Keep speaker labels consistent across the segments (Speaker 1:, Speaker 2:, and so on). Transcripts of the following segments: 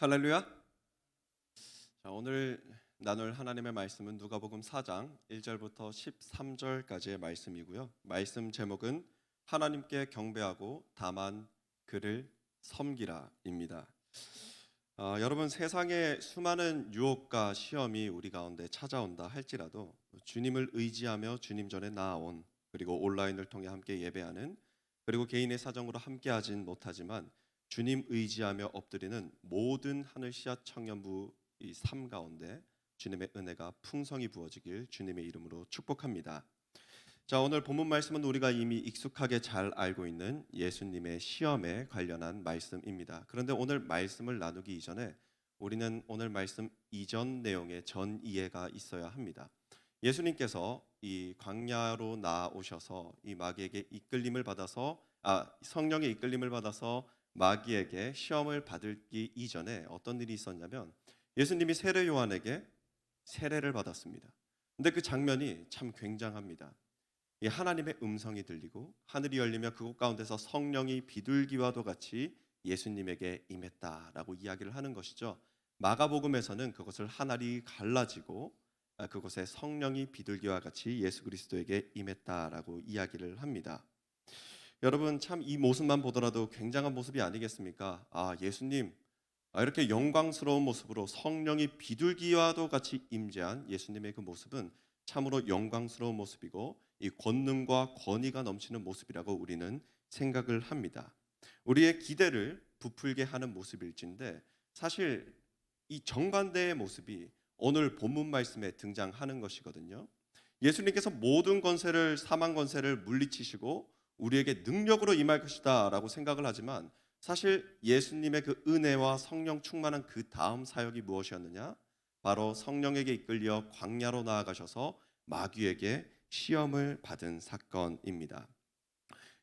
Speaker 1: 할렐루야. 자, 오늘 나눌 하나님의 말씀은 누가복음 4장 1절부터 13절까지의 말씀이고요. 말씀 제목은 하나님께 경배하고 다만 그를 섬기라입니다. 여러분, 세상에 수많은 유혹과 시험이 우리 가운데 찾아온다 할지라도 주님을 의지하며 주님 전에 나아온, 그리고 온라인을 통해 함께 예배하는, 그리고 개인의 사정으로 함께 하진 못하지만 주님 의지하며 엎드리는 모든 하늘 씨앗 청년부 이 삶 가운데 주님의 은혜가 풍성히 부어지길 주님의 이름으로 축복합니다. 자, 오늘 본문 말씀은 우리가 이미 익숙하게 잘 알고 있는 예수님의 시험에 관련한 말씀입니다. 그런데 오늘 말씀을 나누기 이전에 우리는 오늘 말씀 이전 내용의 전 이해가 있어야 합니다. 예수님께서 이 광야로 나오셔서 이 마귀에게 이끌림을 받아서 성령의 이끌림을 받아서 마귀에게 시험을 받기 이전에 어떤 일이 있었냐면 예수님이 세례 요한에게 세례를 받았습니다. 근데 그 장면이 참 굉장합니다. 이 하나님의 음성이 들리고 하늘이 열리며 그곳 가운데서 성령이 비둘기와도 같이 예수님에게 임했다라고 이야기를 하는 것이죠. 마가복음에서는 그것을 하늘이 갈라지고 그곳에 성령이 비둘기와 같이 예수 그리스도에게 임했다라고 이야기를 합니다. 여러분, 참 이 모습만 보더라도 굉장한 모습이 아니겠습니까? 예수님, 이렇게 영광스러운 모습으로 성령이 비둘기와도 같이 임재한 예수님의 그 모습은 참으로 영광스러운 모습이고 이 권능과 권위가 넘치는 모습이라고 우리는 생각을 합니다. 우리의 기대를 부풀게 하는 모습일진데 사실 이 정반대의 모습이 오늘 본문 말씀에 등장하는 것이거든요. 예수님께서 모든 권세를, 사망 권세를 물리치시고 우리에게 능력으로 임할 것이다 라고 생각을 하지만 사실 예수님의 그 은혜와 성령 충만한 그 다음 사역이 무엇이었느냐? 바로 성령에게 이끌려 광야로 나아가셔서 마귀에게 시험을 받은 사건입니다.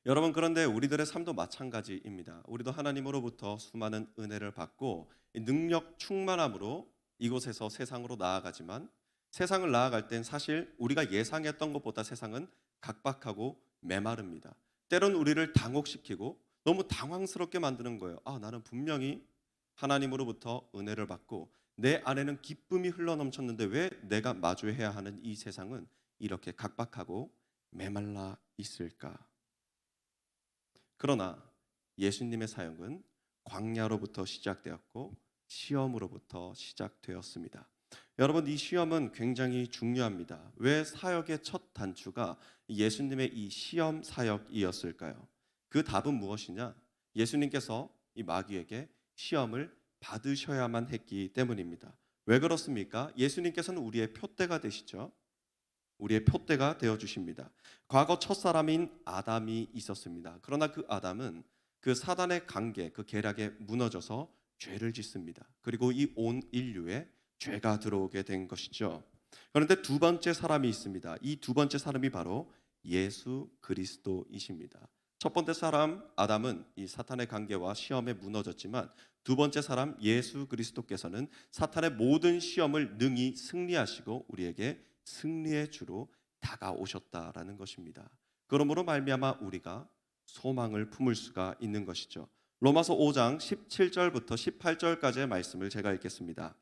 Speaker 1: 여러분, 그런데 우리들의 삶도 마찬가지입니다. 우리도 하나님으로부터 수많은 은혜를 받고 능력 충만함으로 이곳에서 세상으로 나아가지만 세상을 나아갈 땐 사실 우리가 예상했던 것보다 세상은 각박하고 메마릅니다. 때론 우리를 당혹시키고 너무 당황스럽게 만드는 거예요. 나는 분명히 하나님으로부터 은혜를 받고 내 안에는 기쁨이 흘러넘쳤는데 왜 내가 마주해야 하는 이 세상은 이렇게 각박하고 메말라 있을까? 그러나 예수님의 사역은 광야로부터 시작되었고 시험으로부터 시작되었습니다. 여러분, 이 시험은 굉장히 중요합니다. 왜 사역의 첫 단추가 예수님의 이 시험 사역이었을까요? 그 답은 무엇이냐? 예수님께서 이 마귀에게 시험을 받으셔야만 했기 때문입니다. 왜 그렇습니까? 예수님께서는 우리의 표대가 되시죠. 우리의 표대가 되어주십니다. 과거 첫사람인 아담이 있었습니다. 그러나 그 아담은 그 사단의 관계, 그 계략에 무너져서 죄를 짓습니다. 그리고 이 온 인류에 죄가 들어오게 된 것이죠. 그런데 두 번째 사람이 있습니다. 이 두 번째 사람이 바로 예수 그리스도이십니다. 첫 번째 사람 아담은 이 사탄의 관계와 시험에 무너졌지만 두 번째 사람 예수 그리스도께서는 사탄의 모든 시험을 능히 승리하시고 우리에게 승리의 주로 다가오셨다라는 것입니다. 그러므로 말미암아 우리가 소망을 품을 수가 있는 것이죠. 로마서 5장 17절부터 18절까지의 말씀을 제가 읽겠습니다.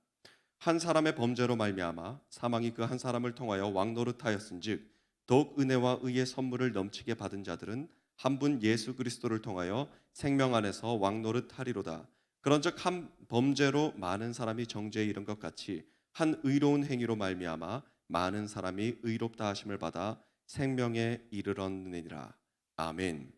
Speaker 1: 한 사람의 범죄로 말미암아 사망이 그 한 사람을 통하여 왕노릇하였은즉 더욱 은혜와 의의 선물을 넘치게 받은 자들은 한 분 예수 그리스도를 통하여 생명 안에서 왕노릇하리로다. 그런즉 한 범죄로 많은 사람이 정죄에 이른 것 같이 한 의로운 행위로 말미암아 많은 사람이 의롭다 하심을 받아 생명에 이르렀느니라. 아멘.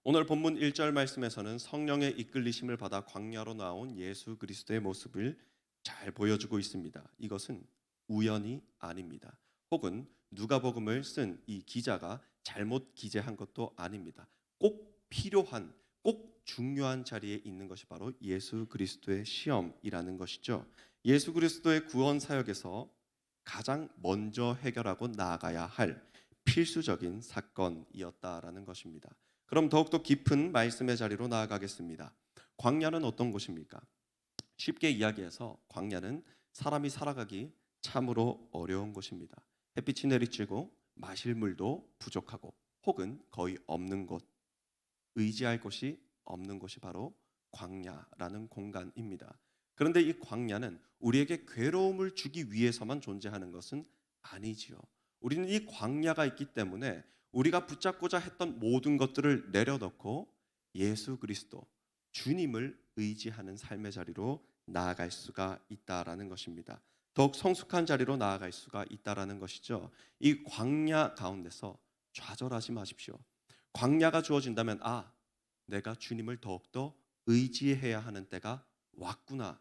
Speaker 1: 오늘 본문 1절 말씀에서는 성령의 이끌리심을 받아 광야로 나온 예수 그리스도의 모습을 잘 보여주고 있습니다. 이것은 우연이 아닙니다. 혹은 누가복음을 쓴 이 기자가 잘못 기재한 것도 아닙니다. 꼭 필요한, 꼭 중요한 자리에 있는 것이 바로 예수 그리스도의 시험이라는 것이죠. 예수 그리스도의 구원 사역에서 가장 먼저 해결하고 나아가야 할 필수적인 사건이었다라는 것입니다. 그럼 더욱더 깊은 말씀의 자리로 나아가겠습니다. 광야는 어떤 곳입니까? 쉽게 이야기해서 광야는 사람이 살아가기 참으로 어려운 곳입니다. 햇빛이 내리쬐고 마실 물도 부족하고 혹은 거의 없는 곳, 의지할 곳이 없는 곳이 바로 광야라는 공간입니다. 그런데 이 광야는 우리에게 괴로움을 주기 위해서만 존재하는 것은 아니지요. 우리는 이 광야가 있기 때문에 우리가 붙잡고자 했던 모든 것들을 내려놓고 예수 그리스도, 주님을 의지하는 삶의 자리로 나아갈 수가 있다라는 것입니다. 더욱 성숙한 자리로 나아갈 수가 있다라는 것이죠. 이 광야 가운데서 좌절하지 마십시오. 광야가 주어진다면 내가 주님을 더욱더 의지해야 하는 때가 왔구나.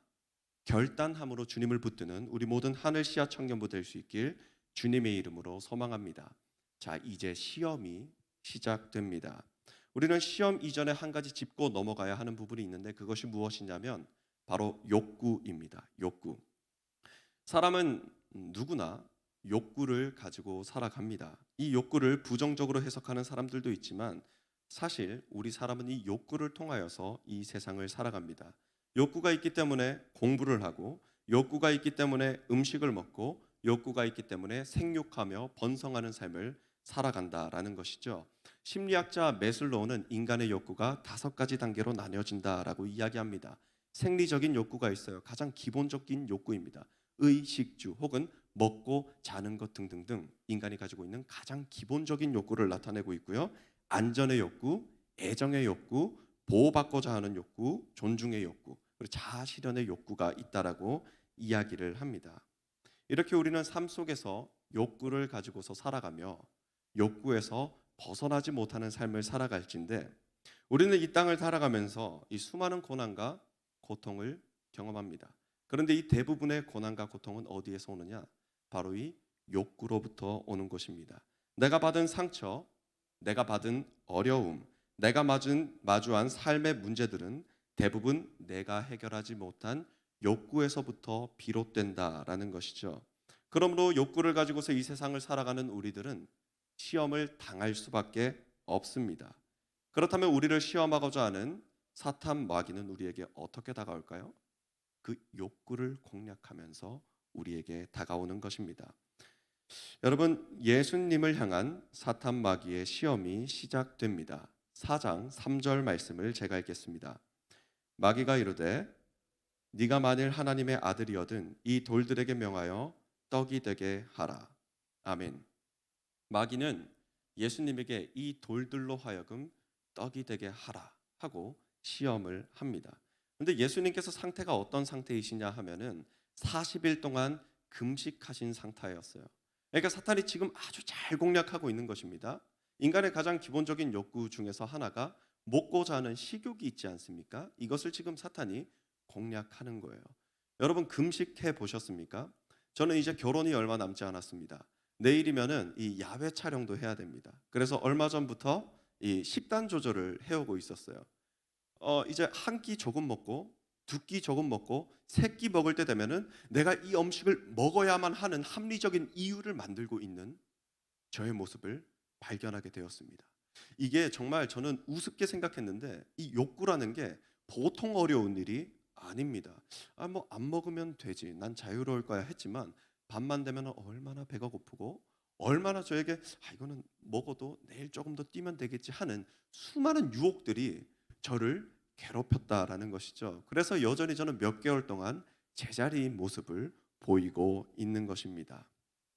Speaker 1: 결단함으로 주님을 붙드는 우리 모든 하늘시야 청년부 될 수 있길 주님의 이름으로 소망합니다. 자, 이제 시험이 시작됩니다. 우리는 시험 이전에 한 가지 짚고 넘어가야 하는 부분이 있는데 그것이 무엇이냐면 바로 욕구입니다. 욕구. 사람은 누구나 욕구를 가지고 살아갑니다. 이 욕구를 부정적으로 해석하는 사람들도 있지만 사실 우리 사람은 이 욕구를 통하여서 이 세상을 살아갑니다. 욕구가 있기 때문에 공부를 하고, 욕구가 있기 때문에 음식을 먹고, 욕구가 있기 때문에 생육하며 번성하는 삶을 살아간다라는 것이죠. 심리학자 매슬로우는 인간의 욕구가 5가지 단계로 나뉘어진다라고 이야기합니다. 생리적인 욕구가 있어요. 가장 기본적인 욕구입니다. 의식주 혹은 먹고 자는 것 등등등 인간이 가지고 있는 가장 기본적인 욕구를 나타내고 있고요. 안전의 욕구, 애정의 욕구, 보호받고자 하는 욕구, 존중의 욕구, 그리고 자아 실현의 욕구가 있다라고 이야기를 합니다. 이렇게 우리는 삶 속에서 욕구를 가지고서 살아가며 욕구에서 벗어나지 못하는 삶을 살아갈진데 우리는 이 땅을 살아가면서 이 수많은 고난과 고통을 경험합니다. 그런데 이 대부분의 고난과 고통은 어디에서 오느냐? 바로 이 욕구로부터 오는 것입니다. 내가 받은 상처, 내가 받은 어려움, 내가 마주한 삶의 문제들은 대부분 내가 해결하지 못한 욕구에서부터 비롯된다라는 것이죠. 그러므로 욕구를 가지고서 이 세상을 살아가는 우리들은 시험을 당할 수밖에 없습니다. 그렇다면 우리를 시험하고자 하는 사탄 마귀는 우리에게 어떻게 다가올까요? 그 욕구를 공략하면서 우리에게 다가오는 것입니다. 여러분, 예수님을 향한 사탄 마귀의 시험이 시작됩니다. 4장 3절 말씀을 제가 읽겠습니다. 마귀가 이르되 네가 만일 하나님의 아들이거든 이 돌들에게 명하여 떡이 되게 하라. 아멘. 마귀는 예수님에게 이 돌들로 하여금 떡이 되게 하라 하고 시험을 합니다. 그런데 예수님께서 상태가 어떤 상태이시냐 하면은 40일 동안 금식하신 상태였어요. 그러니까 사탄이 지금 아주 잘 공략하고 있는 것입니다. 인간의 가장 기본적인 욕구 중에서 하나가 먹고자 하는 식욕이 있지 않습니까? 이것을 지금 사탄이 공략하는 거예요. 여러분 금식해 보셨습니까? 저는 이제 결혼이 얼마 남지 않았습니다. 내일이면은 이 야외 촬영도 해야 됩니다. 그래서 얼마 전부터 이 식단 조절을 해오고 있었어요. 이제 한 끼 조금 먹고 두 끼 조금 먹고 세 끼 먹을 때 되면은 내가 이 음식을 먹어야만 하는 합리적인 이유를 만들고 있는 저의 모습을 발견하게 되었습니다. 이게 정말 저는 우습게 생각했는데 이 욕구라는 게 보통 어려운 일이 아닙니다. 뭐 안 먹으면 되지. 난 자유로울 거야 했지만 밤만 되면 얼마나 배가 고프고 얼마나 저에게 이거는 먹어도 내일 조금 더 뛰면 되겠지 하는 수많은 유혹들이 저를 괴롭혔다라는 것이죠. 그래서 여전히 저는 몇 개월 동안 제자리인 모습을 보이고 있는 것입니다.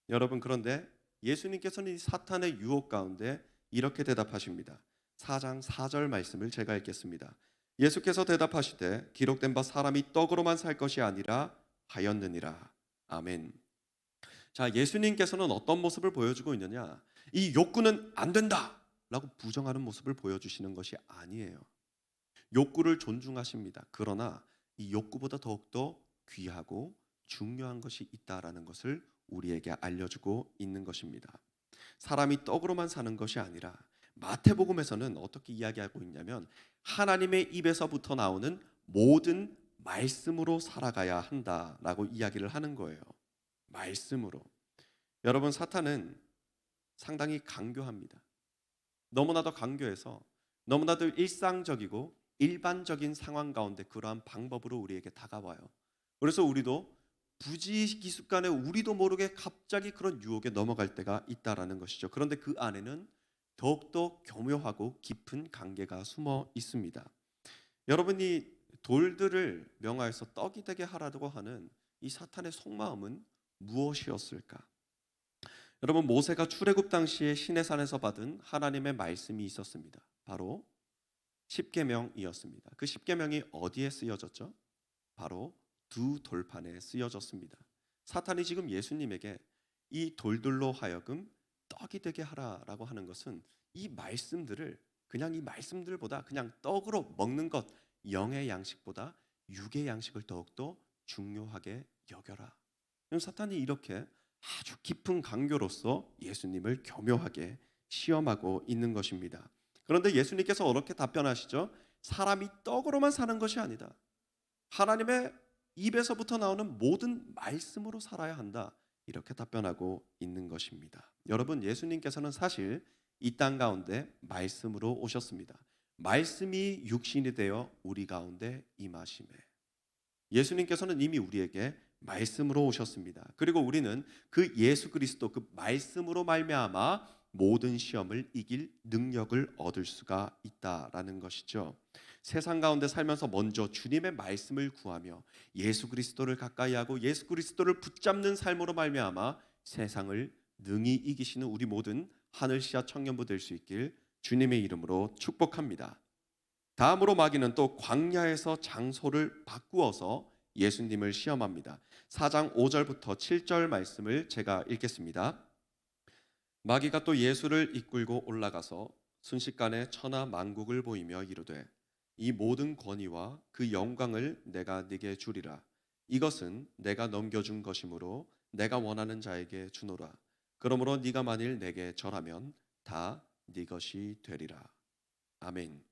Speaker 1: 여러분 그런데 예수님께서는 이 사탄의 유혹 가운데 이렇게 대답하십니다. 4장 4절 말씀을 제가 읽겠습니다. 예수께서 대답하시되 기록된 바 사람이 떡으로만 살 것이 아니라 하였느니라. 아멘. 자, 예수님께서는 어떤 모습을 보여주고 있느냐? 이 욕구는 안 된다 라고 부정하는 모습을 보여주시는 것이 아니에요. 욕구를 존중하십니다. 그러나 이 욕구보다 더욱더 귀하고 중요한 것이 있다라는 것을 우리에게 알려주고 있는 것입니다. 사람이 떡으로만 사는 것이 아니라 마태복음에서는 어떻게 이야기하고 있냐면 하나님의 입에서부터 나오는 모든 말씀으로 살아가야 한다라고 이야기를 하는 거예요. 말씀으로. 여러분 사탄은 상당히 강교합니다. 너무나도 강교해서 너무나도 일상적이고 일반적인 상황 가운데 그러한 방법으로 우리에게 다가와요. 그래서 우리도 부지기수간에 우리도 모르게 갑자기 그런 유혹에 넘어갈 때가 있다라는 것이죠. 그런데 그 안에는 더욱더 교묘하고 깊은 관계가 숨어 있습니다. 여러분이 돌들을 명하여서 떡이 되게 하라고 하는 이 사탄의 속마음은 무엇이었을까? 여러분, 모세가 출애굽 당시에 시내산에서 받은 하나님의 말씀이 있었습니다. 바로 십계명이었습니다. 그 십계명이 어디에 쓰여졌죠? 바로 두 돌판에 쓰여졌습니다. 사탄이 지금 예수님에게 이 돌들로 하여금 떡이 되게 하라라고 하는 것은 이 말씀들을 그냥 이 말씀들보다 그냥 떡으로 먹는 것, 영의 양식보다 육의 양식을 더욱더 중요하게 여겨라. 사탄이 이렇게 아주 깊은 강교로서 예수님을 교묘하게 시험하고 있는 것입니다. 그런데 예수님께서 어떻게 답변하시죠? 사람이 떡으로만 사는 것이 아니다. 하나님의 입에서부터 나오는 모든 말씀으로 살아야 한다. 이렇게 답변하고 있는 것입니다. 여러분, 예수님께서는 사실 이 땅 가운데 말씀으로 오셨습니다. 말씀이 육신이 되어 우리 가운데 임하심에, 예수님께서는 이미 우리에게 말씀으로 오셨습니다. 그리고 우리는 그 예수 그리스도, 그 말씀으로 말미암아 모든 시험을 이길 능력을 얻을 수가 있다라는 것이죠. 세상 가운데 살면서 먼저 주님의 말씀을 구하며 예수 그리스도를 가까이 하고 예수 그리스도를 붙잡는 삶으로 말미암아 세상을 능히 이기시는 우리 모든 하늘시아 청년부 될 수 있길 주님의 이름으로 축복합니다. 다음으로 마귀는 또 광야에서 장소를 바꾸어서 예수님을 시험합니다. 4장 5절부터 7절 말씀을 제가 읽겠습니다. 마귀가 또 예수를 이끌고 올라가서 순식간에 천하 만국을 보이며 이르되 이 모든 권위와 그 영광을 내가 네게 주리라. 이것은 내가 넘겨준 것이므로 내가 원하는 자에게 주노라. 그러므로 네가 만일 내게 절하면 다 네 것이 되리라. 아멘.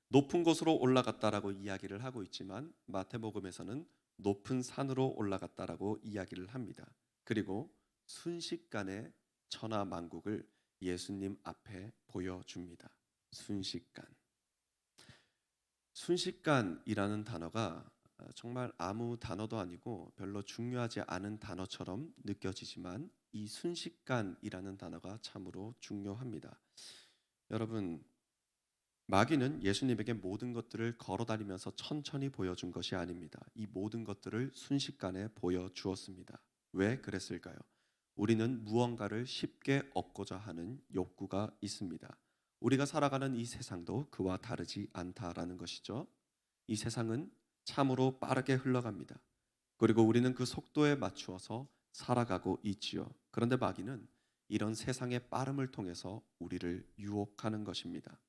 Speaker 1: 높은 곳으로 올라갔다라고 이야기를 하고 있지만 마태복음에서는 높은 산으로 올라갔다라고 이야기를 합니다. 그리고 순식간에 천하 만국을 예수님 앞에 보여줍니다. 순식간이라는 단어가 정말 아무 단어도 아니고 별로 중요하지 않은 단어처럼 느껴지지만 이 순식간이라는 단어가 참으로 중요합니다. 여러분, 마귀는 예수님에게 모든 것들을 걸어다니면서 천천히 보여준 것이 아닙니다. 이 모든 것들을 순식간에 보여주었습니다. 왜 그랬을까요? 우리는 무언가를 쉽게 얻고자 하는 욕구가 있습니다. 우리가 살아가는 이 세상도 그와 다르지 않다라는 것이죠. 이 세상은 참으로 빠르게 흘러갑니다. 그리고 우리는 그 속도에 맞추어서 살아가고 있지요. 그런데 마귀는 이런 세상의 빠름을 통해서 우리를 유혹하는 것입니다.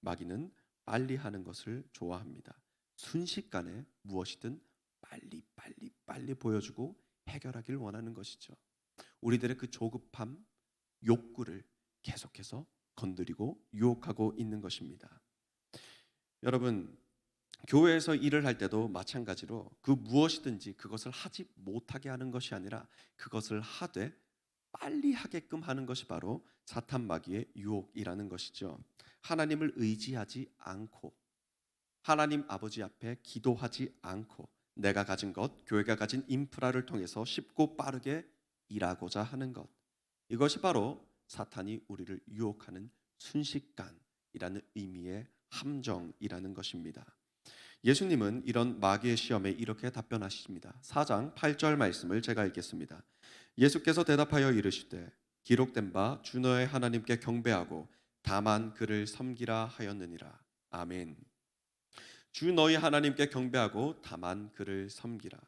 Speaker 1: 마귀는 빨리 하는 것을 좋아합니다. 순식간에 무엇이든 빨리 보여주고 해결하길 원하는 것이죠. 우리들의 그 조급함, 욕구를 계속해서 건드리고 유혹하고 있는 것입니다. 여러분, 교회에서 일을 할 때도 마찬가지로 그 무엇이든지 그것을 하지 못하게 하는 것이 아니라 그것을 하되 빨리 하게끔 하는 것이 바로 사탄 마귀의 유혹이라는 것이죠. 하나님을 의지하지 않고 하나님 아버지 앞에 기도하지 않고 내가 가진 것, 교회가 가진 인프라를 통해서 쉽고 빠르게 일하고자 하는 것, 이것이 바로 사탄이 우리를 유혹하는 순식간이라는 의미의 함정이라는 것입니다. 예수님은 이런 마귀의 시험에 이렇게 답변하십니다. 4장 8절 말씀을 제가 읽겠습니다. 예수께서 대답하여 이르시되 기록된 바 주 너의 하나님께 경배하고 다만 그를 섬기라 하였느니라. 아멘. 주 너희 하나님께 경배하고 다만 그를 섬기라.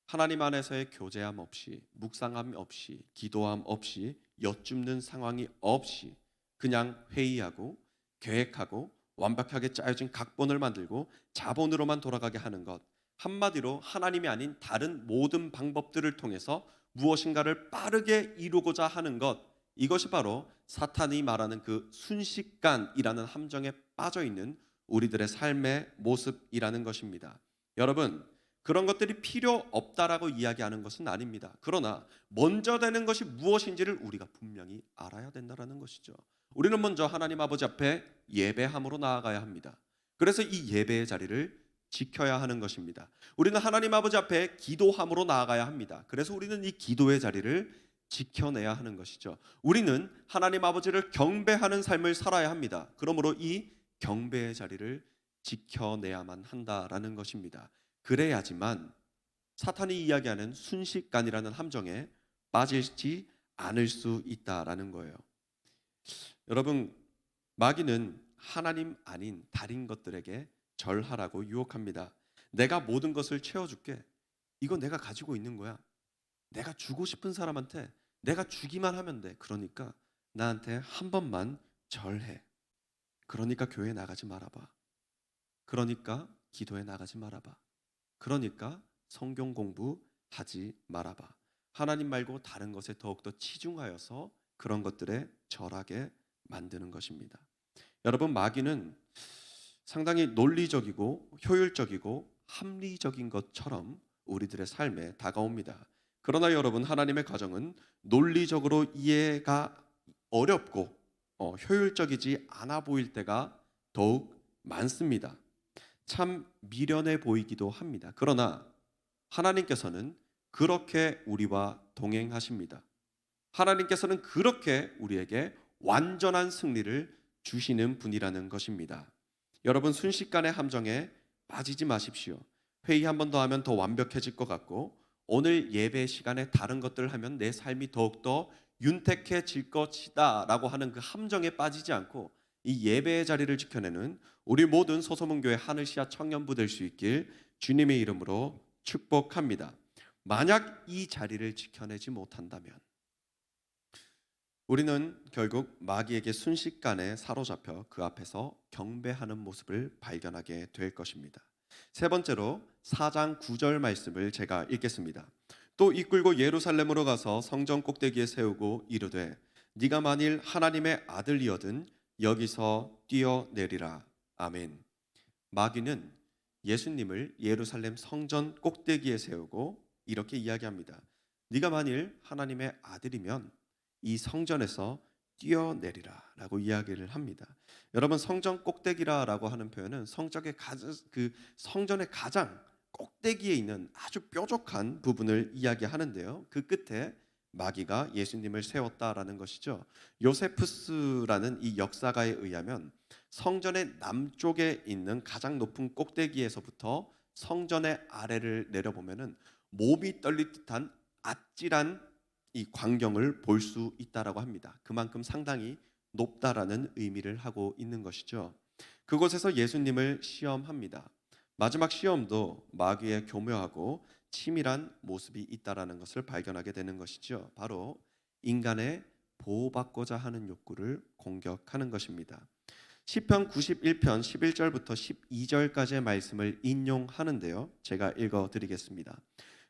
Speaker 1: 하나님 안에서의 교제함 없이, 묵상함 없이, 기도함 없이, 여쭙는 상황이 없이 그냥 회의하고 계획하고 완벽하게 짜여진 각본을 만들고 자본으로만 돌아가게 하는 것, 한마디로 하나님이 아닌 다른 모든 방법들을 통해서 무엇인가를 빠르게 이루고자 하는 것, 이것이 바로 사탄이 말하는 그 순식간이라는 함정에 빠져 있는 우리들의 삶의 모습이라는 것입니다. 여러분, 그런 것들이 필요 없다라고 이야기하는 것은 아닙니다. 그러나 먼저 되는 것이 무엇인지를 우리가 분명히 알아야 된다는 것이죠. 우리는 먼저 하나님 아버지 앞에 예배함으로 나아가야 합니다. 그래서 이 예배의 자리를 지켜야 하는 것입니다. 우리는 하나님 아버지 앞에 기도함으로 나아가야 합니다. 그래서 우리는 이 기도의 자리를 지켜내야 하는 것이죠. 우리는 하나님 아버지를 경배하는 삶을 살아야 합니다. 그러므로 이 경배의 자리를 지켜내야만 한다라는 것입니다. 그래야지만 사탄이 이야기하는 순식간이라는 함정에 빠지지 않을 수 있다라는 거예요. 여러분, 마귀는 하나님 아닌 다른 것들에게 절하라고 유혹합니다. 내가 모든 것을 채워줄게. 이거 내가 가지고 있는 거야. 내가 주고 싶은 사람한테 내가 주기만 하면 돼. 그러니까 나한테 한 번만 절해. 그러니까 교회 나가지 말아봐. 그러니까 기도에 나가지 말아봐. 그러니까 성경 공부하지 말아봐. 하나님 말고 다른 것에 더욱더 치중하여서 그런 것들에 절하게 만드는 것입니다. 여러분, 마귀는 상당히 논리적이고 효율적이고 합리적인 것처럼 우리들의 삶에 다가옵니다. 그러나 여러분, 하나님의 가정은 논리적으로 이해가 어렵고 효율적이지 않아 보일 때가 더욱 많습니다. 참 미련해 보이기도 합니다. 그러나 하나님께서는 그렇게 우리와 동행하십니다. 하나님께서는 그렇게 우리에게 완전한 승리를 주시는 분이라는 것입니다. 여러분, 순식간의 함정에 빠지지 마십시오. 회의 한 번 더 하면 더 완벽해질 것 같고, 오늘 예배 시간에 다른 것들을 하면 내 삶이 더욱더 윤택해질 것이다 라고 하는 그 함정에 빠지지 않고 이 예배의 자리를 지켜내는 우리 모든 소소문교회 하늘시야 청년부 될 수 있길 주님의 이름으로 축복합니다. 만약 이 자리를 지켜내지 못한다면 우리는 결국 마귀에게 순식간에 사로잡혀 그 앞에서 경배하는 모습을 발견하게 될 것입니다. 세 번째로 4장 9절 말씀을 제가 읽겠습니다. 또 이끌고 예루살렘으로 가서 성전 꼭대기에 세우고 이르되 네가 만일 하나님의 아들이거든 여기서 뛰어내리라. 아멘. 마귀는 예수님을 예루살렘 성전 꼭대기에 세우고 이렇게 이야기합니다. 네가 만일 하나님의 아들이면 이 성전에서 뛰어내리라 라고 이야기를 합니다. 여러분, 성전 꼭대기라고 하는 표현은 성전의 가장 꼭대기에 있는 아주 뾰족한 부분을 이야기하는데요. 그 끝에 마귀가 예수님을 세웠다라는 것이죠. 요세푸스라는 이 역사가에 의하면 성전의 남쪽에 있는 가장 높은 꼭대기에서부터 성전의 아래를 내려보면은 몸이 떨릴 듯한 아찔한 이 광경을 볼 수 있다라고 합니다. 그만큼 상당히 높다라는 의미를 하고 있는 것이죠. 그곳에서 예수님을 시험합니다. 마지막 시험도 마귀의 교묘하고 치밀한 모습이 있다라는 것을 발견하게 되는 것이죠. 바로 인간의 보호받고자 하는 욕구를 공격하는 것입니다. 시편 91편 11절부터 12절까지의 말씀을 인용하는데요. 제가 읽어드리겠습니다.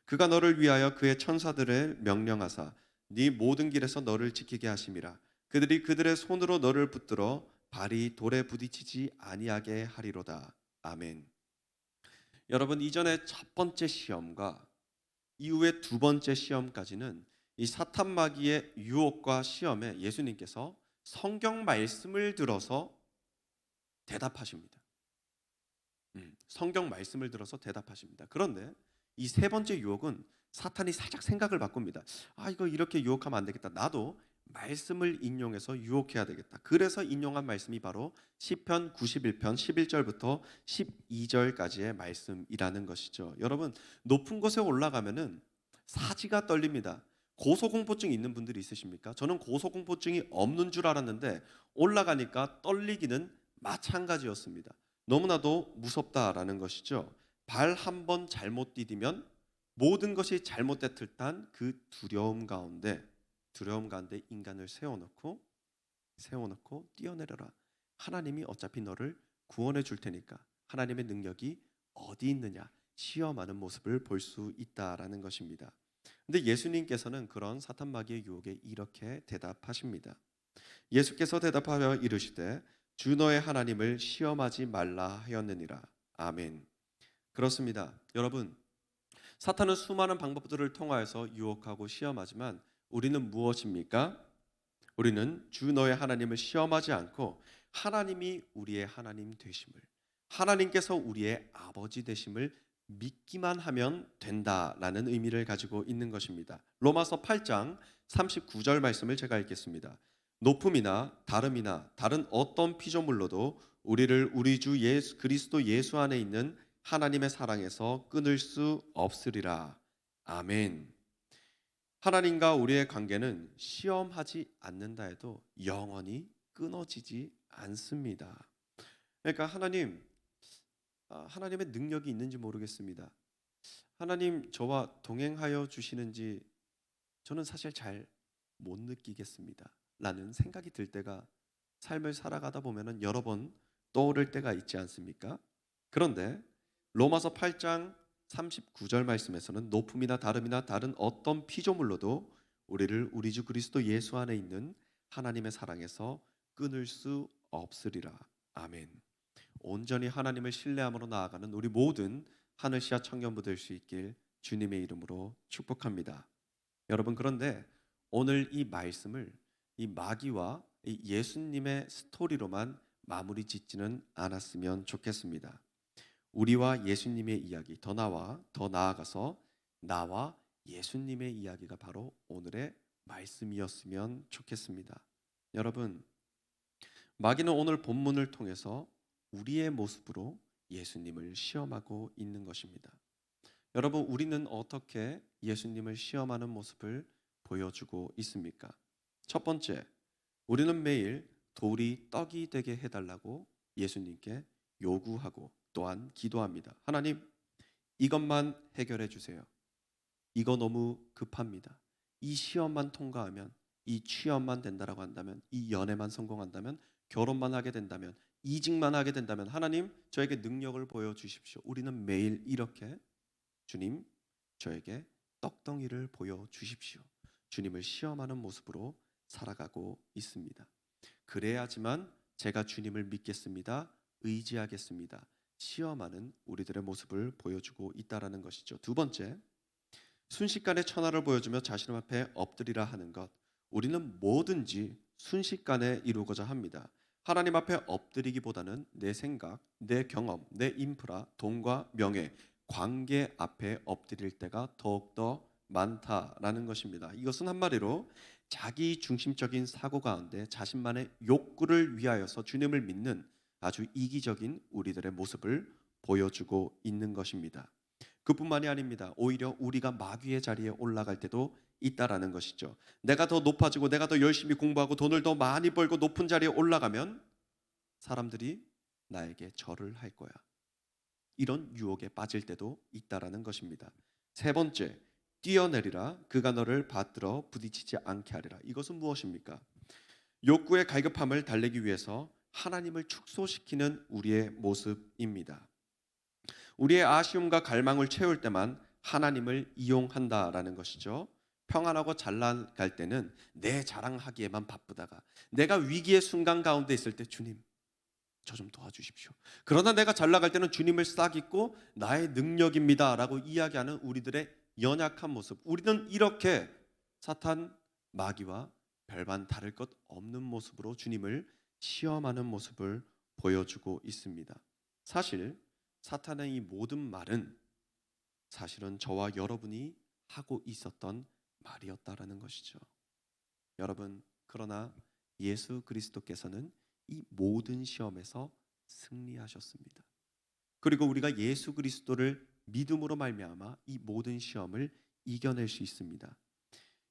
Speaker 1: 그가 너를 위하여 그의 천사들을 명령하사 네 모든 길에서 너를 지키게 하심이라. 그들이 그들의 손으로 너를 붙들어 발이 돌에 부딪히지 아니하게 하리로다. 아멘. 여러분, 이전에 첫 번째 시험과 이후에 두 번째 시험까지는 이 사탄 마귀의 유혹과 시험에 예수님께서 성경 말씀을 들어서 대답하십니다. 성경 말씀을 들어서 대답하십니다. 그런데 이 세 번째 유혹은 사탄이 살짝 생각을 바꿉니다. 이거 이렇게 유혹하면 안 되겠다. 나도 말씀을 인용해서 유혹해야 되겠다. 그래서 인용한 말씀이 바로 시편 91편 11절부터 12절까지의 말씀이라는 것이죠. 여러분, 높은 곳에 올라가면은 사지가 떨립니다. 고소공포증 있는 분들이 있으십니까? 저는 고소공포증이 없는 줄 알았는데 올라가니까 떨리기는 마찬가지였습니다. 너무나도 무섭다라는 것이죠. 발 한 번 잘못 디디면 모든 것이 잘못될 듯한 그 두려움 가운데 인간을 세워놓고 뛰어내려라. 하나님이 어차피 너를 구원해 줄 테니까 하나님의 능력이 어디 있느냐 시험하는 모습을 볼 수 있다라는 것입니다. 근데 예수님께서는 그런 사탄 마귀의 유혹에 이렇게 대답하십니다. 예수께서 대답하여 이르시되 주 너의 하나님을 시험하지 말라 하였느니라. 아멘. 그렇습니다. 여러분, 사탄은 수많은 방법들을 통하여서 유혹하고 시험하지만 우리는 무엇입니까? 우리는 주 너의 하나님을 시험하지 않고 하나님이 우리의 하나님 되심을, 하나님께서 우리의 아버지 되심을 믿기만 하면 된다라는 의미를 가지고 있는 것입니다. 로마서 8장 39절 말씀을 제가 읽겠습니다. 높음이나 다름이나 다른 어떤 피조물로도 우리를 우리 주 예수 그리스도 예수 안에 있는 하나님의 사랑에서 끊을 수 없으리라. 아멘. 하나님과 우리의 관계는 시험하지 않는다 해도 영원히 끊어지지 않습니다. 그러니까 하나님의 능력이 있는지 모르겠습니다. 하나님 저와 동행하여 주시는지 저는 사실 잘 못 느끼겠습니다. 라는 생각이 들 때가 삶을 살아가다 보면은 여러 번 떠오를 때가 있지 않습니까? 그런데 로마서 8장 39절 말씀에서는 높음이나 다름이나 다른 어떤 피조물로도 우리를 우리 주 그리스도 예수 안에 있는 하나님의 사랑에서 끊을 수 없으리라. 아멘. 온전히 하나님을 신뢰함으로 나아가는 우리 모든 하늘시아 청년부 될 수 있길 주님의 이름으로 축복합니다. 여러분, 그런데 오늘 이 말씀을 이 마귀와 이 예수님의 스토리로만 마무리 짓지는 않았으면 좋겠습니다. 우리와 예수님의 이야기, 더 나아가서 나와 예수님의 이야기가 바로 오늘의 말씀이었으면 좋겠습니다. 여러분, 마귀는 오늘 본문을 통해서 우리의 모습으로 예수님을 시험하고 있는 것입니다. 여러분, 우리는 어떻게 예수님을 시험하는 모습을 보여주고 있습니까? 첫 번째, 우리는 매일 돌이 떡이 되게 해달라고 예수님께 요구하고 또한 기도합니다. 하나님, 이것만 해결해 주세요. 이거 너무 급합니다. 이 시험만 통과하면, 이 취업만 된다라고 한다면, 이 연애만 성공한다면, 결혼만 하게 된다면, 이직만 하게 된다면 하나님 저에게 능력을 보여주십시오. 우리는 매일 이렇게 주님 저에게 떡덩이를 보여주십시오. 주님을 시험하는 모습으로 살아가고 있습니다. 그래야지만 제가 주님을 믿겠습니다. 의지하겠습니다. 시험하는 우리들의 모습을 보여주고 있다라는 것이죠. 두 번째, 순식간에 천하를 보여주며 자신 앞에 엎드리라 하는 것. 우리는 뭐든지 순식간에 이루고자 합니다. 하나님 앞에 엎드리기보다는 내 생각, 내 경험, 내 인프라, 돈과 명예, 관계 앞에 엎드릴 때가 더욱더 많다라는 것입니다. 이것은 한마디로 자기 중심적인 사고 가운데 자신만의 욕구를 위하여서 주님을 믿는 아주 이기적인 우리들의 모습을 보여주고 있는 것입니다. 그뿐만이 아닙니다. 오히려 우리가 마귀의 자리에 올라갈 때도 있다라는 것이죠. 내가 더 높아지고 내가 더 열심히 공부하고 돈을 더 많이 벌고 높은 자리에 올라가면 사람들이 나에게 절을 할 거야. 이런 유혹에 빠질 때도 있다라는 것입니다. 세 번째, 뛰어내리라. 그가 너를 받들어 부딪히지 않게 하리라. 이것은 무엇입니까? 욕구의 갈급함을 달래기 위해서 하나님을 축소시키는 우리의 모습입니다. 우리의 아쉬움과 갈망을 채울 때만 하나님을 이용한다라는 것이죠. 평안하고 잘 나갈 때는 내 자랑하기에만 바쁘다가 내가 위기의 순간 가운데 있을 때 주님 저 좀 도와주십시오. 그러나 내가 잘 나갈 때는 주님을 싹 잊고 나의 능력입니다 라고 이야기하는 우리들의 연약한 모습. 우리는 이렇게 사탄 마귀와 별반 다를 것 없는 모습으로 주님을 시험하는 모습을 보여주고 있습니다. 사실 사탄의 이 모든 말은 사실은 저와 여러분이 하고 있었던 말이었다라는 것이죠. 여러분, 그러나 예수 그리스도께서는 이 모든 시험에서 승리하셨습니다. 그리고 우리가 예수 그리스도를 믿음으로 말미암아 이 모든 시험을 이겨낼 수 있습니다.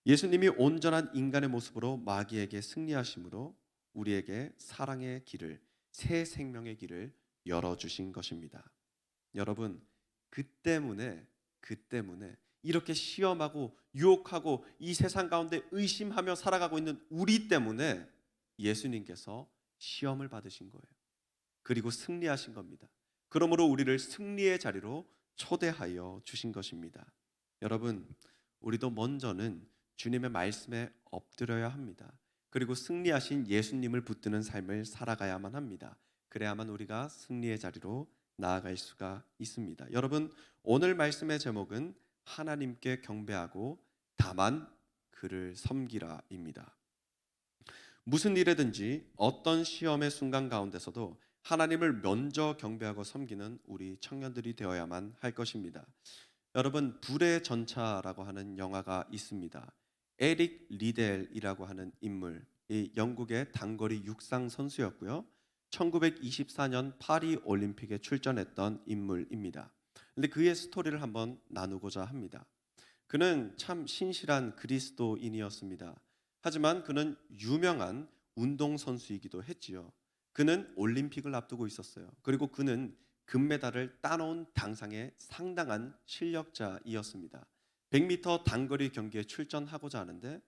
Speaker 1: 예수님이 온전한 인간의 모습으로 마귀에게 승리하심으로 우리에게 사랑의 길을, 새 생명의 길을 열어주신 것입니다. 여러분, 그 때문에 이렇게 시험하고 유혹하고 이 세상 가운데 의심하며 살아가고 있는 우리 때문에 예수님께서 시험을 받으신 거예요. 그리고 승리하신 겁니다. 그러므로 우리를 승리의 자리로 초대하여 주신 것입니다. 여러분, 우리도 먼저는 주님의 말씀에 엎드려야 합니다. 그리고 승리하신 예수님을 붙드는 삶을 살아가야만 합니다. 그래야만 우리가 승리의 자리로 나아갈 수가 있습니다. 여러분, 오늘 말씀의 제목은 하나님께 경배하고 다만 그를 섬기라입니다. 무슨 일에든지 어떤 시험의 순간 가운데서도 하나님을 먼저 경배하고 섬기는 우리 청년들이 되어야만 할 것입니다. 여러분, 불의 전차라고 하는 영화가 있습니다. 에릭 리델이라고 하는 인물, 이 영국의 단거리 육상 선수였고요. 1924년 파리 올림픽에 출전했던 인물입니다. 근데 그의 스토리를 한번 나누고자 합니다. 그는 참 신실한 그리스도인이었습니다. 하지만 그는 유명한 운동선수이기도 했지요. 그는 올림픽을 앞두고 있었어요. 그리고 그는 금메달을 따놓은 당상의 상당한 실력자이었습니다. 100m 단거리 경기에 출전하고자 하는데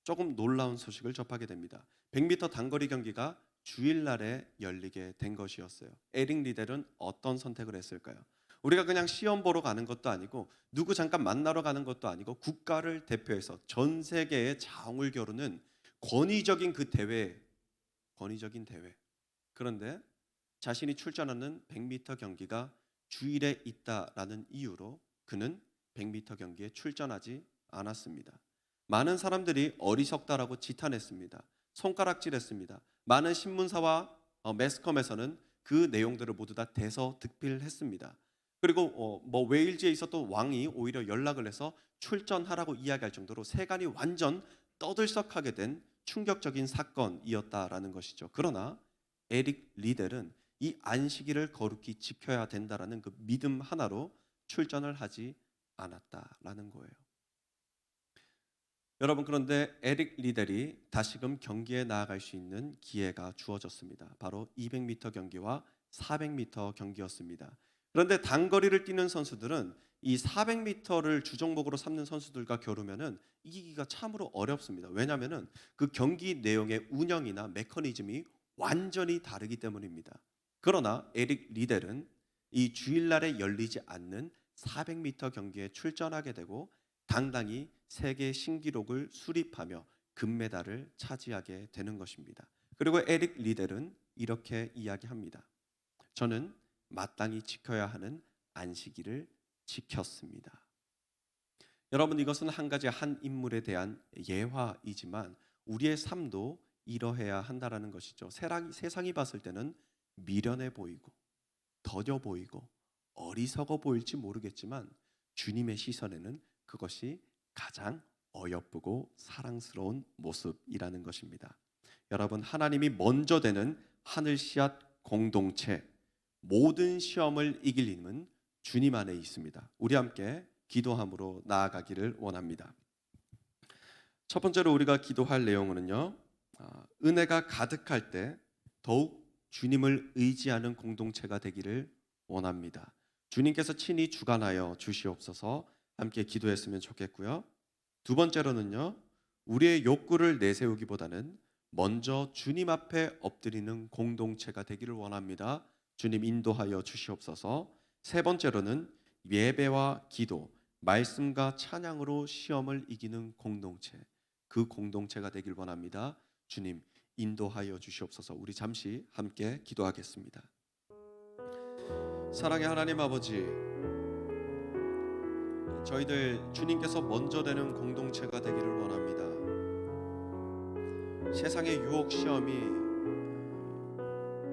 Speaker 1: 조금 놀라운 소식을 접하게 됩니다. 100m 단거리 경기가 주일날에 열리게 된 것이었어요. 에릭 리델은 어떤 선택을 했을까요? 우리가 그냥 시험 보러 가는 것도 아니고 누구 잠깐 만나러 가는 것도 아니고 국가를 대표해서 전 세계의 자웅을 겨루는 권위적인 그 대회, 권위적인 대회. 그런데 자신이 출전하는 100m 경기가 주일에 있다라는 이유로 그는 100m 경기에 출전하지 않았습니다. 많은 사람들이 어리석다라고 지탄했습니다. 손가락질했습니다. 많은 신문사와 매스컴에서는 그 내용들을 모두 다 대서특필했습니다. 그리고 웨일즈에 있었던 왕이 오히려 연락을 해서 출전하라고 이야기할 정도로 세간이 완전 떠들썩하게 된 충격적인 사건이었다라는 것이죠. 그러나 에릭 리델은 이 안식일을 거룩히 지켜야 된다라는 그 믿음 하나로 출전을 하지 않았다라는 거예요. 여러분, 그런데 에릭 리델이 다시금 경기에 나아갈 수 있는 기회가 주어졌습니다. 바로 200m 경기와 400m 경기였습니다. 그런데 단거리를 뛰는 선수들은 이 400m를 주종목으로 삼는 선수들과 겨루면은 이기기가 참으로 어렵습니다. 왜냐하면은 그 경기 내용의 운영이나 메커니즘이 완전히 다르기 때문입니다. 그러나 에릭 리델은 이 주일날에 열리지 않는 400m 경기에 출전하게 되고 당당히 세계 신기록을 수립하며 금메달을 차지하게 되는 것입니다. 그리고 에릭 리델은 이렇게 이야기합니다. 저는 마땅히 지켜야 하는 안식일을 지켰습니다. 여러분, 이것은 한 가지 한 인물에 대한 예화이지만 우리의 삶도 이러해야 한다라는 것이죠. 세상이 봤을 때는 미련해 보이고 더뎌 보이고 어리석어 보일지 모르겠지만 주님의 시선에는 그것이 가장 어여쁘고 사랑스러운 모습이라는 것입니다. 여러분, 하나님이 먼저 되는 하늘 씨앗 공동체, 모든 시험을 이길 힘은 주님 안에 있습니다. 우리 함께 기도함으로 나아가기를 원합니다. 첫 번째로 우리가 기도할 내용은요, 은혜가 가득할 때 더욱 주님을 의지하는 공동체가 되기를 원합니다. 주님께서 친히 주관하여 주시옵소서. 함께 기도했으면 좋겠고요. 두 번째로는요, 우리의 욕구를 내세우기보다는 먼저 주님 앞에 엎드리는 공동체가 되기를 원합니다. 주님 인도하여 주시옵소서. 세 번째로는 예배와 기도, 말씀과 찬양으로 시험을 이기는 공동체, 그 공동체가 되길 원합니다. 주님 인도하여 주시옵소서. 우리 잠시 함께 기도하겠습니다. 사랑의 하나님 아버지, 저희들 주님께서 먼저 되는 공동체가 되기를 원합니다. 세상의 유혹 시험이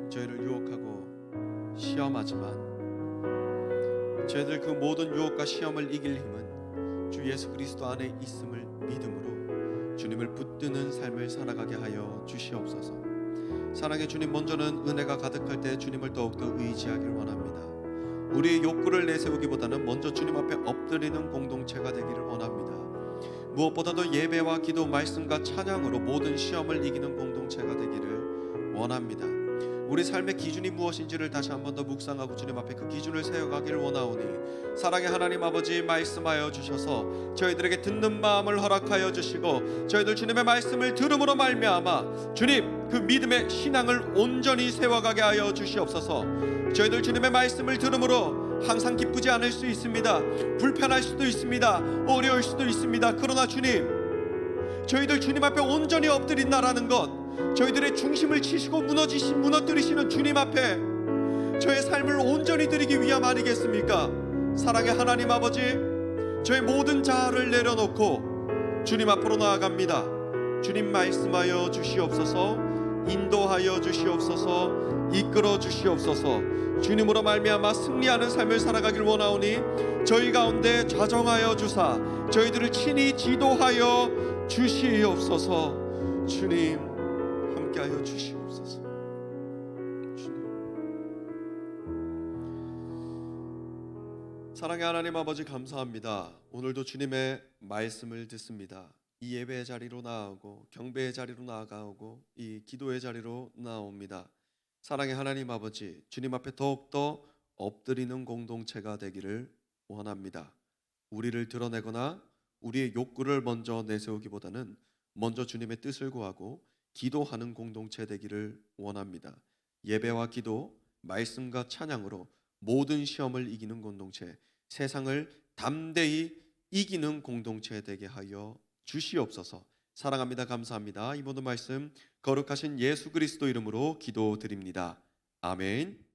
Speaker 1: 저희를 유혹하고 시험하지만 저희들 그 모든 유혹과 시험을 이길 힘은 주 예수 그리스도 안에 있음을 믿음으로 주님을 붙드는 삶을 살아가게 하여 주시옵소서. 사랑의 주님, 먼저는 은혜가 가득할 때 주님을 더욱더 의지하길 원합니다. 우리의 욕구를 내세우기보다는 먼저 주님 앞에 엎드리는 공동체가 되기를 원합니다. 무엇보다도 예배와 기도, 말씀과 찬양으로 모든 시험을 이기는 공동체가 되기를 원합니다. 우리 삶의 기준이 무엇인지를 다시 한 번 더 묵상하고 주님 앞에 그 기준을 세워가기를 원하오니 사랑의 하나님 아버지, 말씀하여 주셔서 저희들에게 듣는 마음을 허락하여 주시고 저희들 주님의 말씀을 들음으로 말미암아 주님 그 믿음의 신앙을 온전히 세워가게 하여 주시옵소서. 저희들 주님의 말씀을 들음으로 항상 기쁘지 않을 수 있습니다. 불편할 수도 있습니다. 어려울 수도 있습니다. 그러나 주님, 저희들 주님 앞에 온전히 엎드린다라는 것, 저희들의 중심을 치시고 무너뜨리시는 주님 앞에 저의 삶을 온전히 드리기 위함 아니겠습니까? 사랑의 하나님 아버지, 저의 모든 자아를 내려놓고 주님 앞으로 나아갑니다. 주님 말씀하여 주시옵소서. 인도하여 주시옵소서. 이끌어 주시옵소서. 주님으로 말미암아 승리하는 삶을 살아가길 원하오니 저희 가운데 좌정하여 주사 저희들을 친히 지도하여 주시옵소서. 주님 함께하여 주시옵소서. 주님. 사랑의 하나님 아버지 감사합니다. 오늘도 주님의 말씀을 듣습니다. 이 예배의 자리로 나아오고 경배의 자리로 나아가고 이 기도의 자리로 나옵니다. 사랑의 하나님 아버지, 주님 앞에 더욱더 엎드리는 공동체가 되기를 원합니다. 우리를 드러내거나 우리의 욕구를 먼저 내세우기보다는 먼저 주님의 뜻을 구하고 기도하는 공동체 되기를 원합니다. 예배와 기도, 말씀과 찬양으로 모든 시험을 이기는 공동체, 세상을 담대히 이기는 공동체 되게 하여 주시옵소서. 사랑합니다. 감사합니다. 이 모든 말씀 거룩하신 예수 그리스도 이름으로 기도드립니다. 아멘.